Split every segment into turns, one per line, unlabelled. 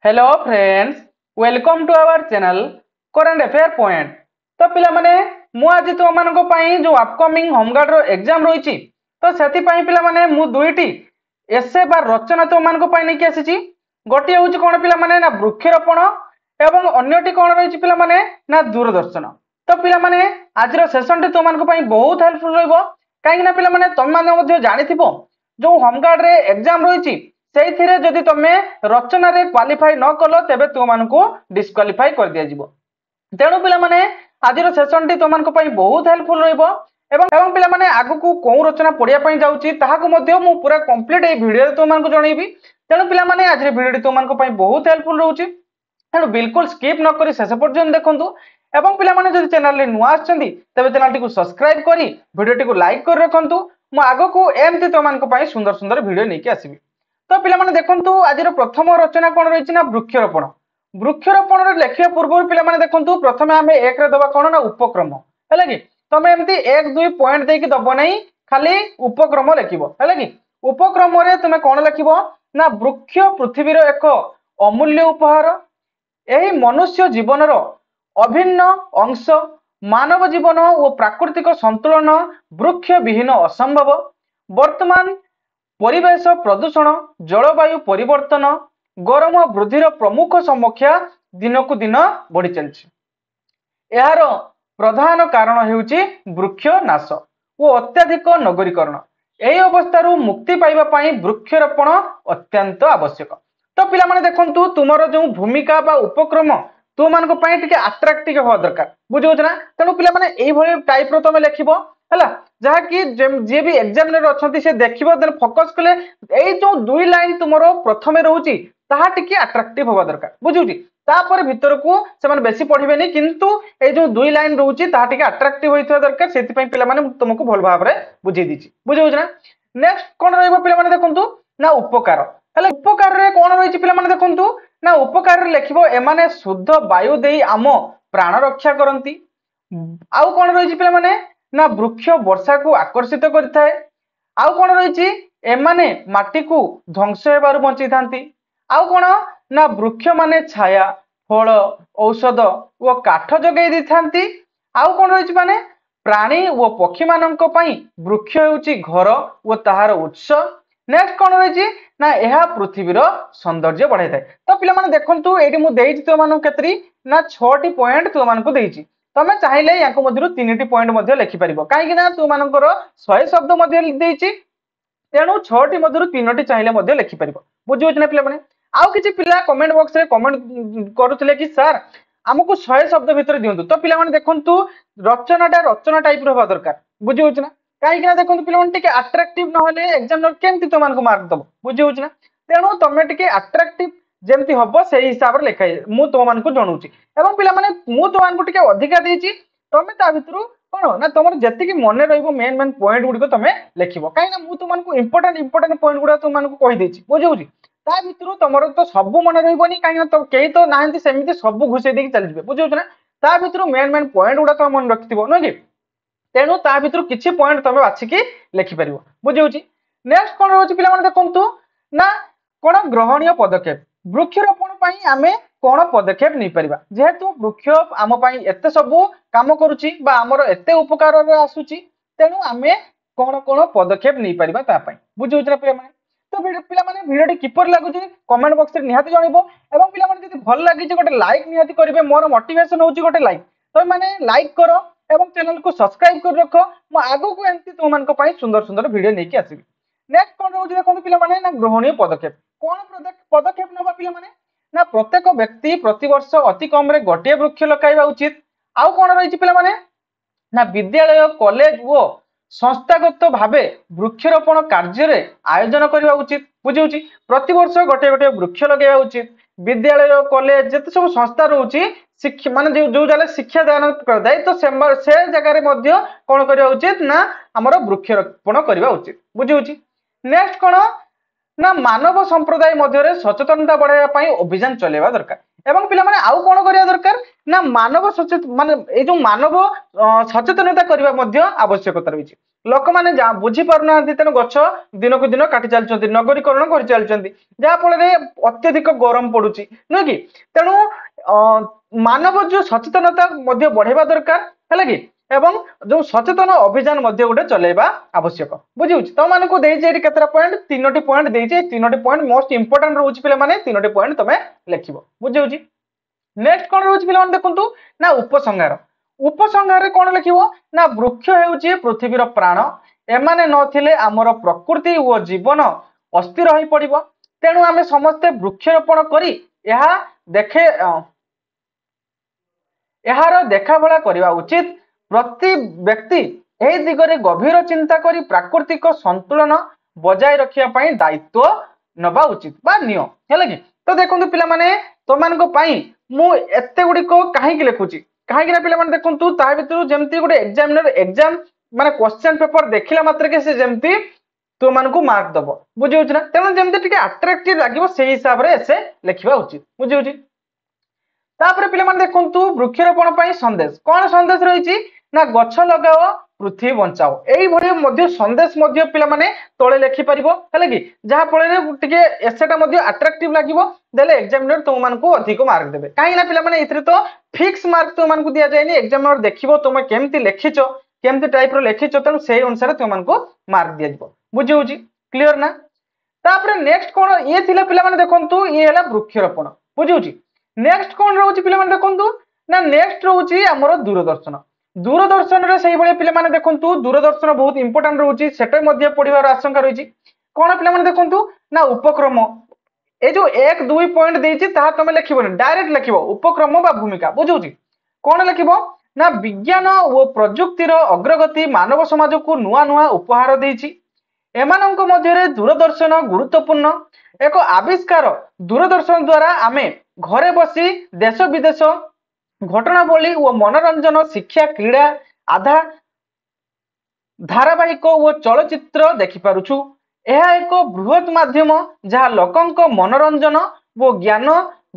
Hello friends, welcome to our channel current affair point. तो पिला माने मु आज तुम मानको पई जो अपकमिंग होमगार्ड रो एग्जाम रहिछि तो सेति पई पिला माने मु दुईटी एसे बा रचना तुम मानको पई नै कि आसीछि। गोटी होछि कोन पिला माने ना वृक्षरोपण एवं अन्यटी कोन रहिछि पिला माने ना दूरदर्शन। तो पिला माने आज रो सेशन टे तुम मानको पई बहुत हेल्पफुल रहइबो काहे कि ना पिला माने तुम माने मध्ये जानिथिबो जो होमगार्ड रे एग्जाम रहिछि सेइथिरे जदि तमे रचना रे क्वालिफाई न कलो तेबे तुम मानको डिस्क्वालिफाई कर दिया जिवो। तेणु पिला माने आजिर सेशन टी तुम मानको पई बहुत हेल्पफुल रहइबो एवं पिला माने आगु को को रचना पढिया पई जाउची ताहाको मध्ये मु पूरा कंप्लीट ए वीडियो तुम मानको जणैबी। तेणु पिला माने आजिर वीडियो टी तुम मानको पई बहुत हेल्पफुल रहउची। तेणु बिल्कुल स्किप न करी शेष पर्यंत देखंतु एवं पिला माने जदि चैनल रे नुआ आछंती तेबे चैनल टी को सब्सक्राइब करी वीडियो टी को लाइक कर रखंतु। मु आगु को एमती तुम मानको पई सुंदर सुंदर वीडियो नेकी आसीबी। तो पिला माने देखंतु आजिर प्रथम रचना कोन रहिछि ना वृक्षरोपण। वृक्षरोपण रे लेखिया पूर्व पिला माने देखंतु प्रथमे आमे एक रे दबा कोन ना उपक्रम हैला कि तमे एमती 1 2 पॉइंट देकी दबो नै खाली उपक्रम लेखिबो हैला कि उपक्रम रे तमे कोन लेखिबो ना वृक्ष पृथ्वीर एक अमूल्य उपहार एही मनुष्य जीवनर अभिन्न अंश मानव जीवन और प्राकृतिक संतुलन वृक्ष विहीन असंभव। वर्तमान परिवेश प्रदूषण जलवायु परिवर्तन गरम वृद्धिर प्रमुख समस्या दिन को दिन बढ़ी चलछि। यार प्रधान कारण हेउछि वृक्ष नाश और अत्यधिक नगरीकरण। एही अवस्थारू मुक्ति पाइबा पई वृक्षरोपण अत्यंत आवश्यक। तो पिला माने देखंतु तुमरो जो भूमिका बा उपक्रम तुम मानको पई टिके अट्रैक्टिव हो दरकार बुझियो ना। तेणु पिला माने एही भली टाइप रो तमे लेखिबो हैला जहा कि जे भी एग्जामिनर अछंती से देखिबो देन फोकस कले एई जो दुई लाइन तुमरो प्रथमे रहउची ताहा टिके अट्रैक्टिव होबा दरकार बुझियो जी। तापर भीतर को से माने बेसी पढिबे नै किंतु ए जो दुई लाइन रहउची ताहा टिके अट्रैक्टिव होइथवा दरकार सेति पई पिला माने तुमको भल भाव रे बुझी दिछि बुझियो ना। नेक्स्ट कोन रहइबो पिला माने देखंतु ना उपकार हैला उपकार रे कोन रहिछि पिला माने देखंतु ना उपकार रे लेखिबो एमाने शुद्ध वायु देई आम प्राण रक्षा करंती। आउ कोन रहिछि पिला माने ना वृक्ष वर्षा को आकर्षित करथाय। आउ कोन रहिछि एमाने माटी को ध्वंस हेबारु बंची थांती। आउ कोन ना वृक्ष माने छाया फल औषध ओ काठ जगै दी थांती। आउ कोन रहिछि माने प्राणी ओ पक्षी माननको पई वृक्ष हेउछि घर ओ ताहार उत्स। नेक्स्ट कोन रहिछि ना एहा पृथ्वीर सौंदर्य बढ़ाई थाए। तो पिला माने देखंतु एडी मु देइछि तो मानको केतरी ना 6 टी पॉइंट तो मानको देइछि तमे चाहिले याको मध्यरु 3 टी पॉइंट मध्ये लेखि परिबो काहे कि ना तू मानकर 100 शब्द मध्ये देइछि तेणु 6 टी मध्यरु 3 टी चाहिले मध्ये लेखि परिबो बुझियो ना पिला माने। आउ किछि पिला कमेंट बॉक्स रे कमेंट करूतले कि सर हमकु 100 शब्द भीतर दियंतु। तो पिला माने देखंतु रचना टाइप रहबा दरकार बुझियो ना काहे कि ना देखंतु पिला माने टिके अट्रैक्टिव न होले एग्जामिनर केमति तो मानको मार्क दबो बुझियो ना। तेणु तमे टिके अट्रैक्टिव जेमति हबो सेही हिसाब रे लेखाय मु तो मानको जणुची एवं पिला माने मु तो मानको टिके अधिका देइची तमे ता भितरु कोन ना तमर जति कि मने रहइबो मेन पॉइंट गुडी को तमे लेखिबो काहे ना मु तो मानको इंपोर्टेंट पॉइंट गुडा तो मानको कहि देइची बुझियो जी। ता भितरु तमर तो सब मने रहइबोनी काहे ना तो केही तो नाहंती सेमिति सब घुसे देकी चली जिवे बुझियो ना। ता भितरु मेन पॉइंट गुडा तो मन रखिथिबो न कि तेणु ता भितरु किछि पॉइंट तमे बाछि कि लेखि परिबो बुझियो जी। नेक्स्ट कोन रहउची पिला माने देखंतु ना कोन ग्रहणीय पदक्षेप वृक्षरोपण पई आमे कोन पदक्षेप नै परिबा जेहेतु वृक्ष आम पई एते सब काम करूची बा हमर एते उपकार रे आसुची तेणु आमे कोन कोन पदक्षेप नै परिबा ता पई बुझियो ना पिला माने। तो पिला माने वीडियो टी किपर लागुची कमेंट बॉक्स रे निहाती जणिबो एवं पिला माने जदि भल लागि जे गोटे लाइक निहाती करिवे मोर मोटिवेशन होची गोटे लाइक तो माने लाइक करो एवं चैनल को सब्सक्राइब कर रखो मु आगो को एंती तो मानको पई सुंदर सुंदर वीडियो नेकी आसीबी। नेक्स्ट कोन रहउची देखो पिला माने ना ग्रहणीय पदक्षेप कोन पदक्षेप नबा पिला माने ना प्रत्येक व्यक्ति प्रति वर्ष अति कम रे गोटे वृक्ष लगाइबा उचित। आउ कोन रहिछि पिला माने ना विद्यालय कॉलेज वो संस्थागत भावे वृक्षरोपण कार्य रे आयोजन करबा उचित बुझियो छी। प्रति वर्ष गोटे गोटे वृक्ष लगाइबा उचित। विद्यालय कॉलेज जते सब संस्था रहउची शिक्षा माने जो जाले शिक्षा दान करदाय तो से जगह रे मध्य कोन करबा उचित ना हमर वृक्षरोपण करबा उचित बुझियो छी। नेक्स्ट कोन ना मानव संप्रदाय मध्य रे सचेतनता बढ़ाइबा पई अभियान चलेबा दरकार एवं पिला माने आउ कोन करिया दरकार ना मानव सचेतन माने ए जो मानव सचेतनता करबा मध्य आवश्यकता रही लोक मैंने बुझी पारना तेणु गछ दिन को दिन काटी चलती नगरीकरण कर चलती जहाँ फल अत्यधिक गरम पड़ुची नुह कि तेणु मानव जो सचेतनता बढ़ेबा दरकार है कि एवं जो सचेतन अभियान गोटे चलेबा आवश्यक बुझी तुम मानक केतरा पॉइंट तीनोटी पॉइंट देइछे तीनोटी पॉइंट मोस्ट इंपोर्टेंट रोज पे माने तीनोटी पॉइंट तमे लिखिबो बुझी नेक्स्ट कोन रोज पे देखंतु ना उपसंहार उपसंहार कोन लिखिबो ना वृक्ष हेउची पृथ्वीर प्राण एमाने नथिले आमर प्रकृति ओ जीवन अस्थिर होई पड़िबो तेणु आमे समस्ते वृक्षरोपण करी एहा देखे एहार देखा भला करबा उचित प्रति व्यक्ति एही दिगरे गभीर चिंता करी प्राकृतिक संतुलन बजाय रखिया पई दायित्व नबा उचित बा नियो हैला कि तो देखंतु पिला माने तो मानको पई मु एते गुडी को काहे कि लिखुची काहे कि पिला माने देखंतु ता भितरु जेमति गुडी एग्जामिनर एग्जाम माने क्वेश्चन पेपर देखिला मात्र के से जेमति तो मानको मार्क दबो बुझी होछ ना तेन जेमति टिके अट्रैक्टिव लागिवो सेही हिसाब रे एसे लिखिबा उचित बुझी होची तापर पिला माने देखंतु वृक्षरोपण पई संदेश कोन संदेश रहिची ना गछ लगाओ पृथ्वी बंचाओ एई भली मध्य संदेश मध्य पिला माने तळे लिखि परिबो हले कि जहा फळे टिके एसेटा मध्य अट्रैक्टिव लागिवो देले एग्जामिनर तो मानको अधिक मार्क देबे काहे ना पिला माने इथरे तो फिक्स मार्क तो मानको दिया जायनी एग्जामिनर देखिबो तुमे केमति लिखिचो केमति टाइप रो लिखिचो तन सेही अनुसार तो मानको मार्क दिया जिवो बुझी होची क्लियर ना तापर नेक्स्ट कोन ये थिला पिला माने देखंतु ये हला वृक्षरोपण बुझी होची नेक्स्ट कोन रहउची पिला माने देखंतु ना नेक्स्ट रहउची हमरो दूरदर्शन दूरदर्शन रे सही बळे पिला माने देखंतु दूरदर्शन बहुत इंपोर्टेंट रहउची सेटे मध्ये पढिबार आशंका रहिची कोन पिला माने देखंतु ना उपक्रम ए जो 1 2 पॉइंट देइची ता तमे लिखिबो डायरेक्ट लिखिबो उपक्रम बा भूमिका बुझौची कोन लिखिबो ना विज्ञान और प्रयुक्तिर अग्रगति मानव समाज को नुआ नुआ उपहार देइची एमानंक मध्यरे दूरदर्शन गुरुत्वपूर्ण एक आविष्कार दूरदर्शन द्वारा आमे घरे बसी देश विदेश घटनावली और मनोरंजन शिक्षा क्रीड़ा आधा धारावाहिक और चलचित्र देखि पारुछु यह एक बृहत माध्यम जहाँ लोकंक मनोरंजन और ज्ञान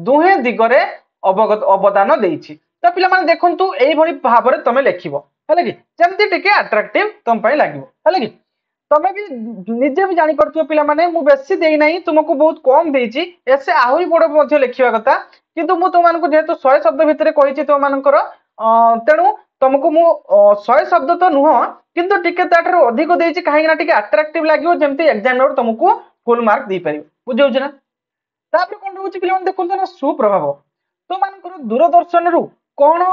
दुहे दिगरे अवदान देइछि तो पिला माने देखंतु एई भली भाबरे तमे लिखिबो हले कि जेमति टिके अट्रैक्टिव तम पई लागिबो हले कि तमे भी निजे भी जानि परथु पिला माने मु बेसी देई नाही तुमको बहुत कम देइछि एसे आहुरी बड़ मध्ये लिखिबा कथा किंतु मु तुम मानक जेहेतु 100 शब्द भितर कहिछि तुम मानकर तेणु तुमको मु 100 शब्द तो नुह किंतु टिके ताटर अधिक देइछि काहे ना टिके अट्रैक्टिव लागियो जेमति एग्जामिनर तुमको फुल मार्क दी परिबो बुझौ जना तापर कोन रहउछि पिला माने देखु ना सुप्रभाव तो मानकर दूरदर्शन रु कोन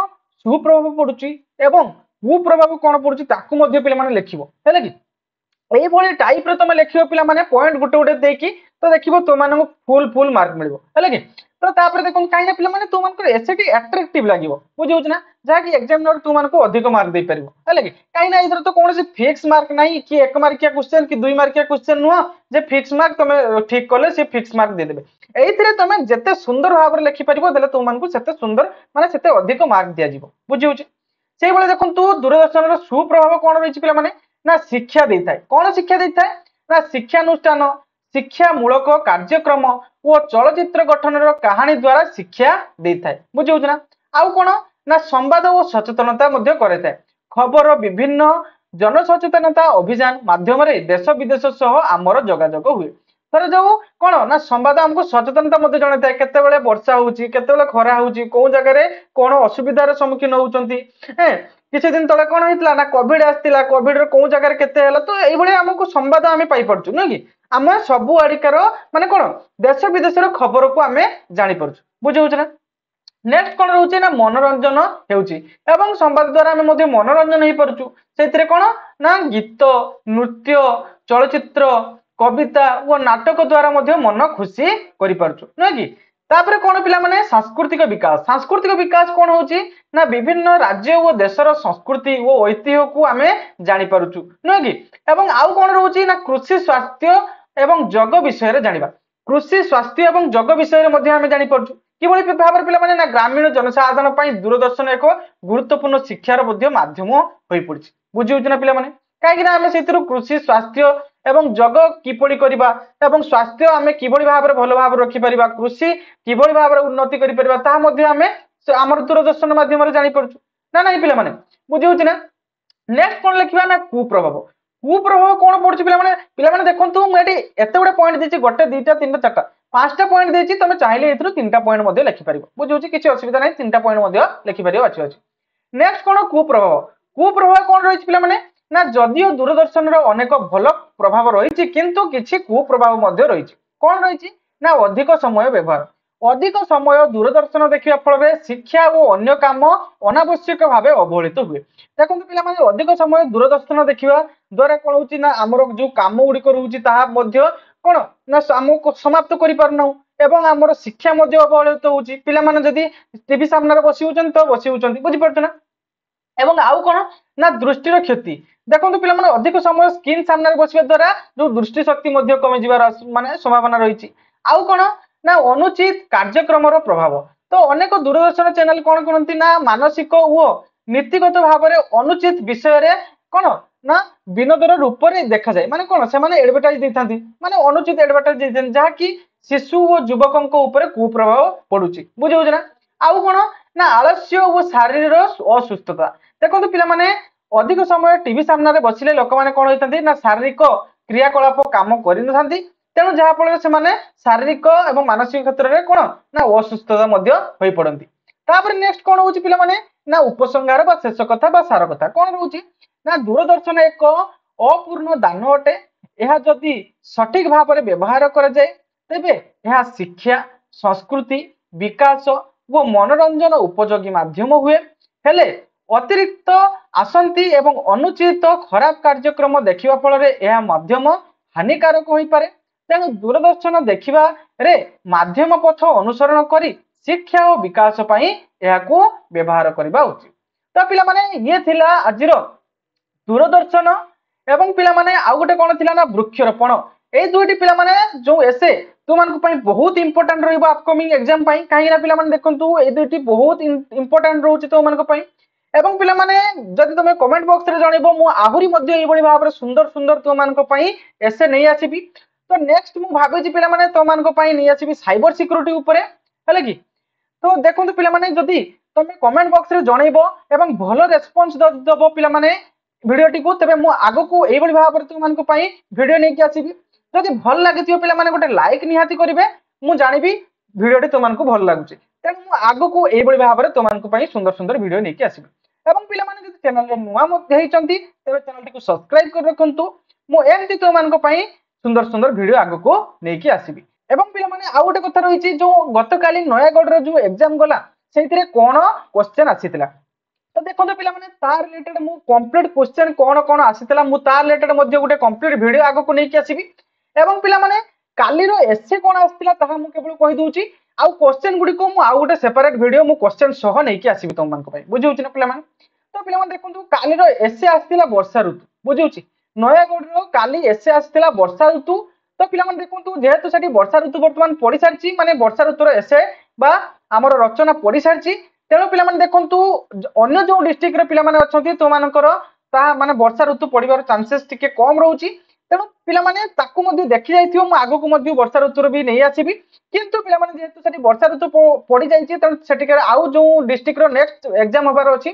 सुप्रभाव पडुछि एवं कुप्रभाव कोन पडुछि ताकू मध्ये पिला माने लिखिबो हैला कि एई भली टाइप रे तमे लिखियो पिला माने पॉइंट गुटे गुटे देकी तो देखिबो तो मानक फुल फुल मार्क मिलबो हैला कि तो तापर देखो काहे पिला माने तो मानकर एसेटी अट्रैक्टिव लागिवो बुझौछ ना जा कि एग्जामिनर तो मानको अधिक मार्क दे परिबो हैला कि काहे ना इधर तो कोनोसी फिक्स मार्क नाही कि 1 मार्किया क्वेश्चन कि 2 मार्किया क्वेश्चन नुह जे फिक्स मार्क तमे ठीक करले से फिक्स मार्क दे देबे एइथिरे तमे जते सुंदर भाबरे लिखि परिबो देले तो मानको सेते सुंदर माने सेते अधिक मार्क दिया जिवो बुझौछ सेही बळे देखंतु दूरदर्शन रो सुप्रभाव कोन रहिछि पिला माने ना शिक्षा देइथाय कोन शिक्षा देइथाय ना शिक्षानुष्ठान शिक्षा मूलक कार्यक्रम और चलचित्र गठन कहानी द्वारा शिक्षा देइथाय बुझौछ ना आउ कोन ना संवाद और सचेतनता मध्ये करैथाय खबर विभिन्न जन सचेतनता अभियान माध्यम रे देश विदेश सह आमर जोगाजोग हुए तर जो कोन ना संवाद हमको सचेतनता मध्ये जणाइथाय केते बेले वर्षा होउची केते बेले खरा होउची को जगह रे कोन असुविधार सम्मुखीन होउचंती हैं किछि दिन तळे कोन हितला ना कोविड आस्तिला कोविड रे को जगह रे केते हला तो एई भली हमको संवाद आमे पाई परछु न कि आमे सबु आडिकार माने कोन देश विदेश रो खबर को आमे जानि परछु बुझौछ ना नेक्स्ट कोन रहउची ना मनोरंजन हेउची एवं संवाद द्वारा आमे मध्ये मनोरंजन हे परछु सेतिरे कोन ना गीत नृत्य चलचित्र कविता और नाटक द्वारा मध्ये मन खुशी करि परछु न कि तापर कोन पिला माने सांस्कृतिक विकास कोन होची ना विभिन्न राज्य और देशर संस्कृति और ऐतिह्य को आमे जानि परछु न कि एवं आउ कोन रहउची ना कृषि स्वास्थ्य एवं जग विषय रे जानिबा कृषि स्वास्थ्य एवं जग विषय रे मध्ये आमे जानि परछु किबळी भाबर पिला माने ना ग्रामीण जनसाधारण पई दूरदर्शन एक गुरुत्वपूर्ण शिक्षार मध्ये माध्यम होई पड़छि बुझिउछ ना पिला माने काहे ना आमे सेतिरु कृषि स्वास्थ्य एवं जग किपरि करिबा एवं स्वास्थ्य आमे किबळी भाबरे भलो भाबरे रखि परिबा कृषि किबळी भाबरे उन्नति करि परिबा ता मध्ये आमे आमर दूरदर्शन माध्यम जानी पारछु ना नहीं पिला माने बुझी होछि ना। नेक्स्ट कोन लिखिबा ना कुप्रभाव। कुप्रभाव कोन पडुछि पिला माने देखंतु मु एटी एते गुडे पॉइंट देछि गोटे दुईटा तीनटा चारटा पांचटा पॉइंट देछि तमे चाहिले एथरो तीनटा पॉइंट मध्ये लिखि परिबो बुझी होछि किछि असुविधा नाही तीनटा पॉइंट मध्ये लिखि परिबो अछि अछि। नेक्स्ट कोन कुप्रभाव। कुप्रभाव कोन रहिछि पिला माने ना जदियो दूरदर्शन रो अनेक भल प्रभाव रहिछि किंतु किछि कुप्रभाव मध्ये रहिछि कोन रहिछि ना अधिक समय व्यवहार। अधिक समय दूरदर्शन देखिबा फल शिक्षा और अन्य काम अनावश्यक भाव अवहेलित हुए। देखो पिला माने अधिक समय दूरदर्शन देखिबा द्वारा कोन होछि ना हमर जो काम गुडी रहउछि ताहा मध्ये कोन ना हमको समाप्त करि पारनौ एवं हमर शिक्षा मध्ये अवहेलित होछि। पिला माने जदी टीवी सामने रे बसी होछन तो बसी होछन बुझि पड़छ ना। एवं आउ कोन ना दृष्टि रो क्षति। देखो पिला माने अधिक समय स्क्रीन सामने रे बसिबा द्वारा जो दृष्टि शक्ति मध्ये कमी जिवार माने संभावना रहिछि। आउ कोन ना अनुचित कार्यक्रम रो प्रभाव। तो अनेक दूरदर्शन चैनल कोन करंती ना मानसिक ओ नीतिगत भाव रे अनुचित विषय रे कोन ना विनोदर रूप रे देखा जाय माने कोन से माने एडवर्टाइज देथांती माने अनुचित एडवर्टाइज देथांती जहा कि शिशु और युवकक ऊपर कुप्रभाव पडुची बुझि होछ ना। आउ कोन ना आलस्य और शारीरिक असुस्थता। देखो पिला माने अधिक समय टीवी सामने रे बसिले लोक माने कोन होइतंती ना शारीरिक क्रियाकलाप काम करि नथांती तेणु जहा फल से माने शारीरिक एवं मानसिक क्षेत्र में कोन ना असुस्थता मध्ये होई पड़ंती। तापर नेक्स्ट कोन होउची पिला माने ना उपसंहार बा शेष कथा बा सार कथा कोन होउची ना दूरदर्शन एक अपूर्ण दान अटे। यह जदि सठिक भाव में व्यवहार कर जाए तेबे यह शिक्षा संस्कृति विकास वो मनोरंजन उपयोगी माध्यम हुए। हेले अतिरिक्त आसंती एवं अनुचित खराब कार्यक्रम देखिबा फल यह माध्यम हानिकारक होई पारे। तेणु दूरदर्शन देखिबा रे माध्यम पथ अनुसरण करी शिक्षा और विकास पई एहाकू व्यवहार करबा उचित। तो पिला माने ये थिला आजिरो दूरदर्शन एवं पिला माने आउ गोटे कोन थिला ना वृक्षरोपण। ए दुईटी पिला माने जो एसे तुमन पई बहुत इंपोर्टेंट रहइबो अपकमिंग एग्जाम पई काहे ना पिला माने देखंतु ए दुईटी बहुत इंपोर्टेंट रहउची तुमन पई। एवं पिला माने जदि तुमे कमेंट बॉक्स रे जणिबो मु आहुरी मध्ये एई बळी भाबरे सुंदर सुंदर तुमन पई एसे नै आसीबी। तो नेक्स्ट मु भाबे जी पिला माने तुमन पई नै आसीबी साइबर सिक्योरिटी ऊपरे हले कि। तो देखंतु पिला माने जदि तुमे कमेंट बॉक्स रे जणिबो एवं भलो रेस्पॉन्स दबो पिला माने भिडियोटी को तेबे मु आगो को एई बळी भाबरे तुमन पई भिडियो नै कि आसीबी। जदि भल लागिथियो पिला माने गोटे लाइक निहाती करिवे मु जानिबी भिडियोटी तुमन को भल लागुची तेणु मु आगो को एई बळी भाबरे तुमन पई सुंदर सुंदर भिडियो नै कि आसीबी। एवं पिला माने जदि चैनल रे नुवा मध्ये हेचंती तेबे चैनल टी को सब्सक्राइब कर रखंतु मु एमती तुमन पई सुंदर सुंदर भिडियो आगो को नै कि आसीबी। एवं पिला माने आ गोटे कथा रहिछि जो गतकाली नयागढ़ रो जो एग्जाम गला सेतिरे कोन क्वेश्चन आसीतिला। तो देखो पिला माने तार रिलेटेड मु कंप्लीट क्वेश्चन कोन कोन आसीतिला मु तार रिलेटेड मध्ये गोटे कंप्लीट भिडियो आगो को नै कि आसीबी। एवं पिला माने काली रो एसे कोन आसीतिला ताहा मु केवल कहि दोउची आउ क्वेश्चन गुडी को मु आ गोटे सेपरेट भिडियो मु क्वेश्चन सह नै कि आसीबी तुम मान को पई बुझि होछि ना पिला माने। तो पिला माने देखंतु काली रो एसे आसीतिला वर्षा ऋतु बुझि होछि नयागढ़ रो काली एसे आसीतिला वर्षा ऋतु। तो पिला माने देखंतु जेहेतु सेठी वर्षा ऋतु वर्तमान पड़ी सारछि माने वर्षा ऋतु रो एसे बा हमर रचना पड़ी सारछि तेणु पिला माने देखंतु अन्य जो डिस्ट्रिक्ट रे पिला माने अछंती तो मानकर ता माने वर्षा ऋतु पड़िबार चांसेस टिके कम रहउछि तेणु पिला माने ताकू मध्ये देखि जाइथियो मु आगो को मध्ये वर्षा ऋतु रो भी नै आसीबी। किंतु पिला माने जेहेतु सेठी वर्षा ऋतु पड़ी जाइछि तेणु सेठी आउ जो डिस्ट्रिक्ट रो नेक्स्ट एग्जाम होबार अछि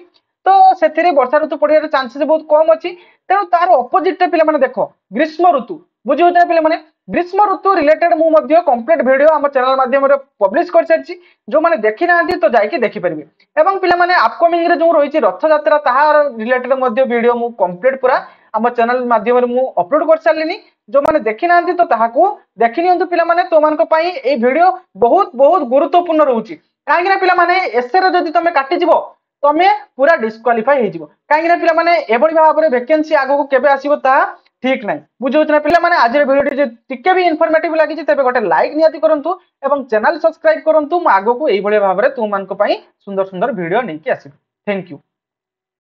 तो सेथिरे वर्षा ऋतु पड़िबार चांसेस बहुत कम अछि तेणु तार ऑपोजिट रे पिला माने देखो ग्रीष्म ऋतु बुझि होता पिला माने ग्रीष्म ऋतु रिलेटेड मु मध्ये कंप्लीट वीडियो हम चैनल माध्यम रे पब्लिश कर सारछि जो माने देखि नांती तो जाई के देखि परिबे। एवं पिला माने अपकमिंग रे जो रहिछि रथ यात्रा ताहार रिलेटेड मध्ये वीडियो मु कंप्लीट पूरा हम चैनल माध्यम रे मु अपलोड कर सारलिनी जो माने देखि नांती तो ताहाकू देखि नियंतु पिला माने तो मान को पई ए वीडियो बहुत बहुत गुरुत्वपूर्ण रहउछि काहे ना पिला माने एसे रे जदि तमे काटि जिवो तमे पूरा डिस्क्वालिफाई हे जिवो काहे ना पिला माने एबडी भाव रे वैकेंसी आगो को केबे आसीबो ता ठीक नाही बुझो ना पिला माने आज वीडियो जे टिके भी इन्फॉर्मेटिव लागि तेबे गोटे लाइक नियाती करंतु एवं चैनल सब्सक्राइब करंतु मु आगो को एई बळे भाव रे तुम मान को पई सुंदर सुंदर वीडियो नै कि आसी। Thank you.